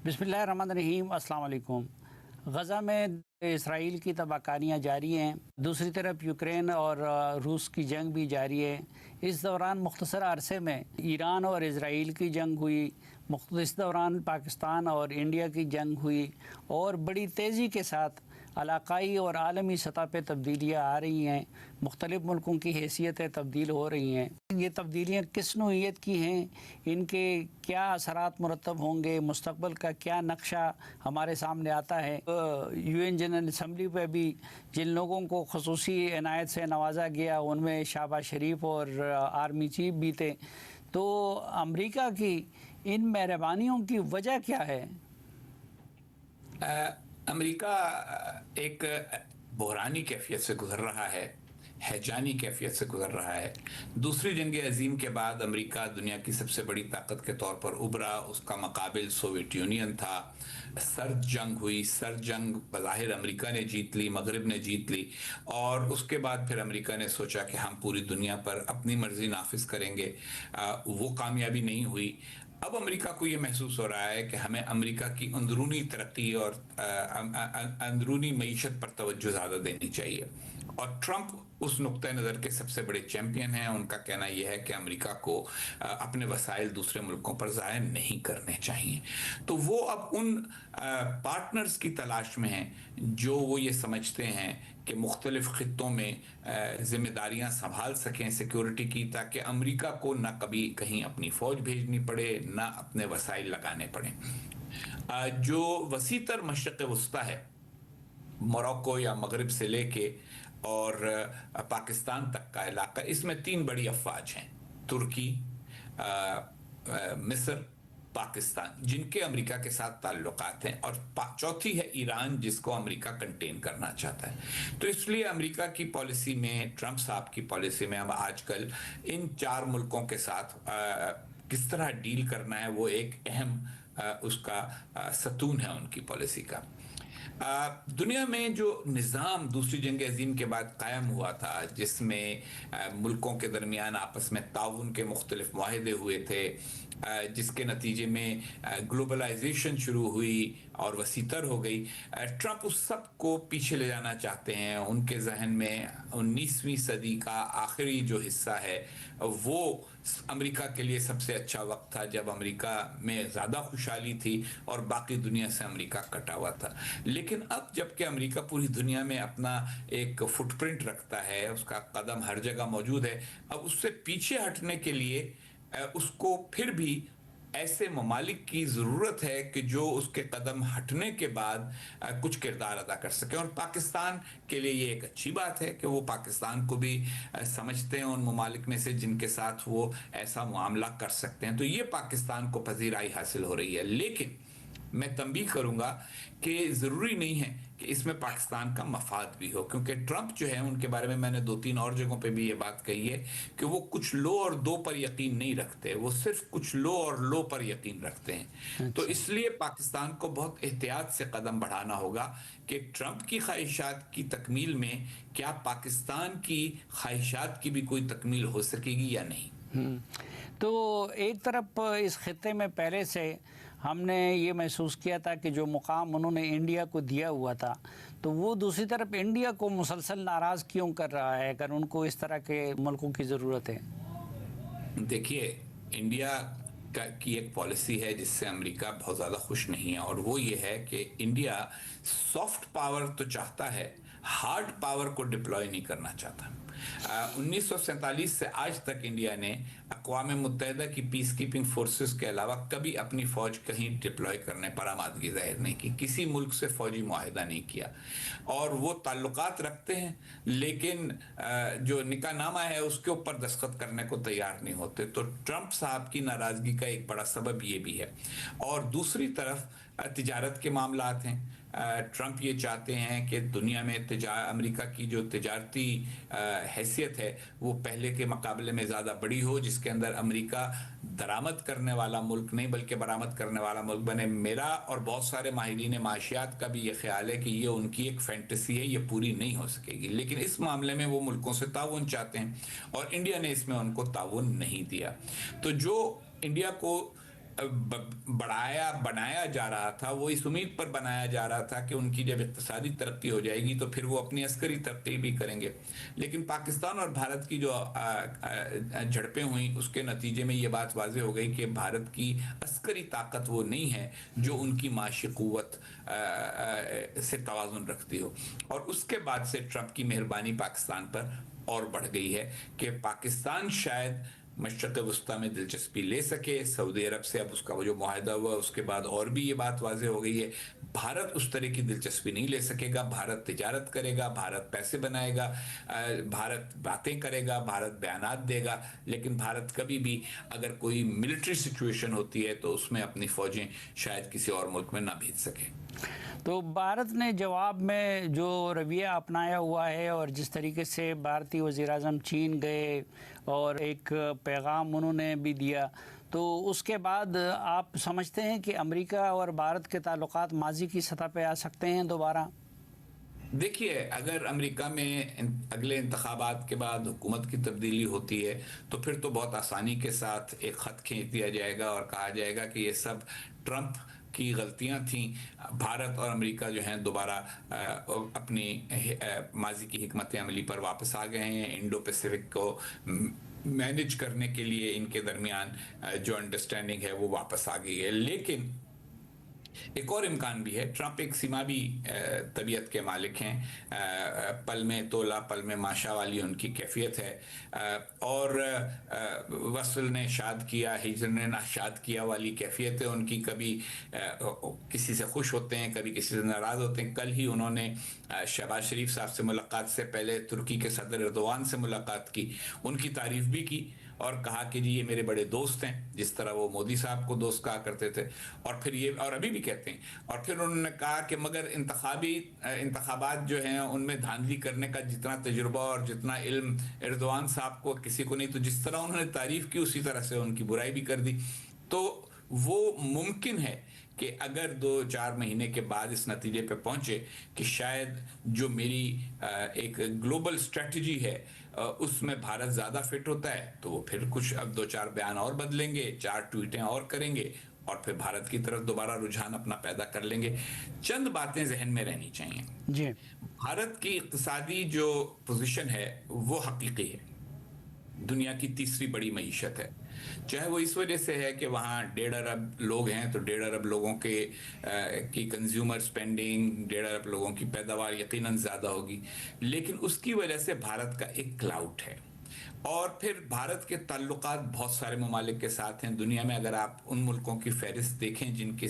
बिस्मिल्लाहिर्रहमानिर्रहीम। अस्सलाम वालेकुम। गज़ा में इसराइल की तबाहकारियाँ जारी हैं, दूसरी तरफ यूक्रेन और रूस की जंग भी जारी है। इस दौरान मुख्तसर अरसे में ईरान और इसराइल की जंग हुई, इस दौरान पाकिस्तान और इंडिया की जंग हुई और बड़ी तेज़ी के साथ इलाक़ाई और आलमी सतह पर तब्दीलियाँ आ रही हैं। मुख्तलिफ़ मुल्कों की हैसियतें तब्दील हो रही हैं। ये तब्दीलियाँ किस नौइयत की हैं, इनके क्या असरात मुरतब होंगे, मुस्तक़बल का क्या नक्शा हमारे सामने आता है। UN जनरल असम्बली पे भी जिन लोगों को ख़ुसूसी इनायत से नवाजा गया उनमें शहबाज शरीफ और आर्मी चीफ भी थे। तो अमेरिका की इन मेहरबानियों की वजह क्या है? अमेरिका एक बहरानी कैफियत से गुजर रहा है, हैजानी कैफियत से गुजर रहा है। दूसरी जंग अजीम के बाद अमेरिका दुनिया की सबसे बड़ी ताकत के तौर पर उभरा। उसका मुकाबिल सोवियत यूनियन था। सर्द जंग हुई, सर्द जंग बज़ाहिर अमेरिका ने जीत ली, मगरिब ने जीत ली, और उसके बाद फिर अमेरिका ने सोचा कि हम पूरी दुनिया पर अपनी मर्जी नाफिज करेंगे। वो कामयाबी नहीं हुई। अब अमेरिका को ये महसूस हो रहा है कि हमें अमेरिका की अंदरूनी तरक्की और अंदरूनी मईशत पर तवज्जो ज़्यादा देनी चाहिए, और ट्रंप उस नुक्ते नज़र के सबसे बड़े चैंपियन हैं। उनका कहना यह है कि अमेरिका को अपने वसाइल दूसरे मुल्कों पर ज़ाया नहीं करने चाहिए। तो वो अब उन पार्टनर्स की तलाश में हैं जो वो ये समझते हैं कि मुख्तलिफ़ ख़ित्तों में ज़िम्मेदारियाँ संभाल सकें सिक्योरिटी की, ताकि अमेरिका को ना कभी कहीं अपनी फ़ौज भेजनी पड़े, ना अपने वसाइल लगाने पड़े। जो वसीतर मशरिक़ वस्ता है, मोरक्को या मगरिब से लेके और पाकिस्तान तक का इलाका, इसमें तीन बड़ी अफवाज हैं: तुर्की, मिस्र, पाकिस्तान, जिनके अमेरिका के साथ ताल्लुकात हैं, और चौथी है ईरान, जिसको अमेरिका कंटेन करना चाहता है। तो इसलिए अमेरिका की पॉलिसी में, ट्रंप साहब की पॉलिसी में, अब आजकल इन चार मुल्कों के साथ किस तरह डील करना है, वो एक अहम उसका सतून है उनकी पॉलिसी का। दुनिया में जो निज़ाम दूसरी जंग अजीम के बाद कायम हुआ था, जिसमें मुल्कों के दरमियान आपस में ताउन के मुख्तलिफ मुआहदे हुए थे, जिसके नतीजे में ग्लोबलाइजेशन शुरू हुई और वसीतर हो गई, ट्रंप उस सब को पीछे ले जाना चाहते हैं। उनके जहन में 19वीं सदी का आखिरी जो हिस्सा है वो अमेरिका के लिए सबसे अच्छा वक्त था, जब अमेरिका में ज़्यादा खुशहाली थी और बाकी दुनिया से अमेरिका कटा हुआ था। लेकिन अब जबकि अमेरिका पूरी दुनिया में अपना एक फुटप्रिंट रखता है, उसका कदम हर जगह मौजूद है, अब उससे पीछे हटने के लिए उसको फिर भी ऐसे ममालिक की ज़रूरत है कि जो उसके कदम हटने के बाद कुछ किरदार अदा कर सके। और पाकिस्तान के लिए ये एक अच्छी बात है कि वो पाकिस्तान को भी समझते हैं उन ममालिक में से जिनके साथ वो ऐसा मामला कर सकते हैं। तो ये पाकिस्तान को पजीराई हासिल हो रही है। लेकिन मैं तंबीह करूँगा कि ज़रूरी नहीं है कि इसमें पाकिस्तान का मफाद भी हो, क्योंकि ट्रंप जो है, उनके बारे में मैंने 2-3 और जगहों पे भी ये बात कही है कि वो कुछ लो और दो पर यकीन नहीं रखते, वो सिर्फ कुछ लो और लो पर यकीन रखते हैं। तो इसलिए पाकिस्तान को बहुत एहतियात से कदम बढ़ाना होगा कि ट्रंप की ख्वाहिशात की तकमील में क्या पाकिस्तान की ख्वाहिशात की भी कोई तकमील हो सकेगी या नहीं। तो एक तरफ इस खित्ते में पहले से हमने ये महसूस किया था कि जो मुकाम उन्होंने इंडिया को दिया हुआ था, तो वो दूसरी तरफ इंडिया को मुसलसल नाराज़ क्यों कर रहा है, अगर उनको इस तरह के मुल्कों की ज़रूरत है? देखिए, इंडिया की एक पॉलिसी है जिससे अमेरिका बहुत ज़्यादा खुश नहीं है, और वो ये है कि इंडिया सॉफ्ट पावर तो चाहता है, हार्ड पावर को डिप्लॉय नहीं करना चाहता। 1947 से आज तक इंडिया ने अक़वाम मुत्तहिदा की पीस कीपिंग फोर्सेस के अलावा कभी अपनी फ़ौज कहीं डिप्लॉय करने पर आमादगी ज़ाहिर नहीं की, किसी मुल्क से फ़ौजी मुआहिदा नहीं किया, और वो ताल्लुकात रखते हैं लेकिन जो निकाहनामा है उसके ऊपर दस्तखत करने को तैयार नहीं होते। तो ट्रंप साहब की नाराज़गी का एक बड़ा सबब ये भी है। और दूसरी तरफ तिजारत के मामलात हैं। ट्रंप ये चाहते हैं कि दुनिया में अमेरिका की जो तिजारती हैसियत है वो पहले के मुकाबले में ज़्यादा बड़ी हो, जिसके अंदर अमेरिका दरामद करने वाला मुल्क नहीं बल्कि बरामद करने वाला मुल्क बने। मेरा और बहुत सारे माहिरीन माशियात का भी ये ख्याल है कि ये उनकी एक फैंटेसी है, ये पूरी नहीं हो सकेगी। लेकिन इस मामले में वो मुल्कों से ताउन चाहते हैं और इंडिया ने इसमें उनको ताउन नहीं दिया। तो जो इंडिया को بنایا جا رہا تھا وہ اس امید پر بنایا جا رہا تھا کہ ان کی جب اقتصادی ترقی ہو جائے گی تو پھر وہ اپنی عسکری ترقی بھی کریں گے. لیکن پاکستان اور بھارت کی جو جھڑپیں ہوئیں اس کے نتیجے میں یہ بات واضح ہو گئی کہ بھارت کی عسکری طاقت وہ نہیں ہے جو ان کی معاشی قوت سے توازن رکھتی ہو. اور اس کے بعد سے ٹرمپ کی مہربانی پاکستان پر اور بڑھ گئی ہے کہ پاکستان شاید مشرق وسطیٰ میں دلچسپی لے سکے. سعودی عرب سے اب اس کا وہ جو معاہدہ ہوا اس کے بعد اور بھی یہ بات واضح ہو گئی ہے بھارت اس طرح کی دلچسپی نہیں لے سکے گا. بھارت تجارت کرے گا, بھارت پیسے بنائے گا, بھارت باتیں کرے گا, بھارت بیانات دے گا, لیکن بھارت کبھی بھی اگر کوئی ملٹری سچویشن ہوتی ہے تو اس میں اپنی فوجیں شاید کسی اور ملک میں نہ بھیج سکے. تو بھارت نے جواب میں جو رویہ اپنایا ہوا ہے اور جس طریقے سے بھارتی وزیر اعظم چین گئے اور ایک پیغام انہوں نے بھی دیا, تو اس کے بعد آپ سمجھتے ہیں کہ امریکہ اور بھارت کے تعلقات ماضی کی سطح پہ آ سکتے ہیں دوبارہ؟ دیکھیے, اگر امریکہ میں اگلے انتخابات کے بعد حکومت کی تبدیلی ہوتی ہے تو پھر تو بہت آسانی کے ساتھ ایک خط کھینچ دیا جائے گا اور کہا جائے گا کہ یہ سب ٹرمپ کی غلطیاں تھیں. بھارت اور امریکہ جو ہیں دوبارہ اپنی ماضی کی حکمت عملی پر واپس آ گئے ہیں. انڈو پیسفک کو مینج کرنے کے لیے ان کے درمیان جو انڈرسٹینڈنگ ہے وہ واپس آ گئی ہے. لیکن ایک اور امکان بھی ہے. ٹرمپ ایک سماوی طبیعت کے مالک ہیں, پل میں تولا پل میں ماشا والی ان کی کیفیت ہے, اور وصل نے شاد کیا ہجر نے ناشاد کیا والی کیفیت ہے ان کی. کبھی کسی سے خوش ہوتے ہیں, کبھی کسی سے ناراض ہوتے ہیں. کل ہی انہوں نے شہباز شریف صاحب سے ملاقات سے پہلے ترکی کے صدر ایردوان سے ملاقات کی, ان کی تعریف بھی کی اور کہا کہ جی یہ میرے بڑے دوست ہیں, جس طرح وہ مودی صاحب کو دوست کہا کرتے تھے اور پھر یہ اور ابھی بھی کہتے ہیں. اور پھر انہوں نے کہا کہ مگر انتخابات جو ہیں ان میں دھاندلی کرنے کا جتنا تجربہ اور جتنا علم ایردوان صاحب کو کسی کو نہیں. تو جس طرح انہوں نے تعریف کی اسی طرح سے ان کی برائی بھی کر دی. تو وہ ممکن ہے کہ اگر 2-4 مہینے کے بعد اس نتیجے پہ پہنچے کہ شاید جو میری ایک گلوبل اسٹریٹجی ہے اس میں بھارت زیادہ فٹ ہوتا ہے, تو وہ پھر کچھ اب 2-4 بیان اور بدلیں گے, 4 ٹویٹیں اور کریں گے اور پھر بھارت کی طرف دوبارہ رجحان اپنا پیدا کر لیں گے. چند باتیں ذہن میں رہنی چاہیے. جی, بھارت کی اقتصادی جو پوزیشن ہے وہ حقیقی ہے, دنیا کی تیسری بڑی معیشت ہے. چاہے وہ اس وجہ سے ہے کہ وہاں 1.5 ارب لوگ ہیں تو 1.5 ارب لوگوں کی کنزیومر سپینڈنگ, 1.5 ارب لوگوں کی پیداوار یقیناً زیادہ ہوگی, لیکن اس کی وجہ سے بھارت کا ایک کلاؤٹ ہے. اور پھر بھارت کے تعلقات بہت سارے ممالک کے ساتھ ہیں دنیا میں. اگر آپ ان ملکوں کی فہرست دیکھیں جن کی